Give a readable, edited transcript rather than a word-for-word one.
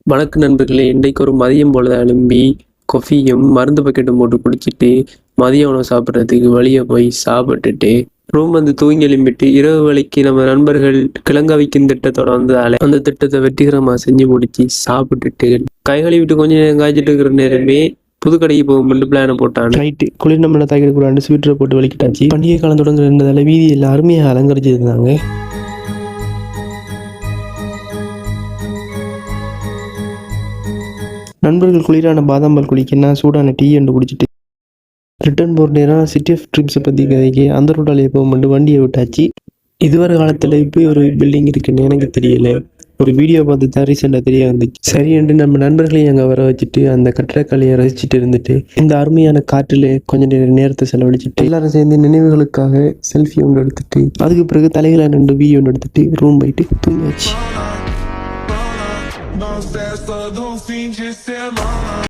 வணக்க நண்பர்களே, இன்றைக்கு ஒரு மதியம் பொழுது எழும்பி கொஃபியும் மருந்து பக்கெட்டும் போட்டு குடிச்சிட்டு மதிய உணவு சாப்பிட்றதுக்கு வெளியே போய் சாப்பிட்டுட்டு ரூம் வந்து தூங்கி எழும்பிட்டு இரவு வேளைக்கு நம்ம நண்பர்கள் கிழங்க வைக்கும் திட்டத்தோட வந்ததால அந்த திட்டத்தை வெற்றிகரமாக செஞ்சு முடிச்சு சாப்பிட்டுட்டு கை கழுவிட்டு கொஞ்சம் நேரம் காய்ச்சிட்டு இருக்கிற நேரமே புது கடைக்கு போகும்போது பிளானை போட்டான். நைட்டு குளிர் நம்மளை தாக்கிட கூடாது ஸ்வீட்டரை போட்டு வலிக்கிட்டாச்சு. பண்டிகை காலம் தொடங்குறதால வீதி எல்லாம் அருமையாக அலங்கரிச்சிருந்தாங்க. நண்பர்கள் குளிரான பாதாம் பால் குளிக்கன்னா சூடான டீ என்று குடிச்சிட்டு ரிட்டர்ன் போகிற நேரம் சிட்டி ஆஃப் ட்ரிப்ஸை பற்றி கதைக்கு அந்த ரோட்டாலேயே போகும்போது வண்டியை விட்டாச்சு. இதுவரை காலத்தில் இப்போ ஒரு பில்டிங் இருக்குன்னு எனக்கு தெரியல. ஒரு வீடியோ பார்த்து தான் ரீசெண்டாக தெரிய வந்துச்சு. சரி என்று நம்ம நண்பர்களையும் அங்கே வர வச்சுட்டு அந்த கட்டடக்கலையை ரசிச்சுட்டு இருந்துட்டு இந்த அருமையான காற்றில் கொஞ்சம் நேரத்தை செலவழிச்சிட்டு எல்லாரும் சேர்ந்து நினைவுகளுக்காக செல்ஃபி ஒன்று எடுத்துட்டு அதுக்கு பிறகு தலைகளை 2 வீடியோ ஒன்று எடுத்துட்டு ரூம் போயிட்டு தூங்கியாச்சு.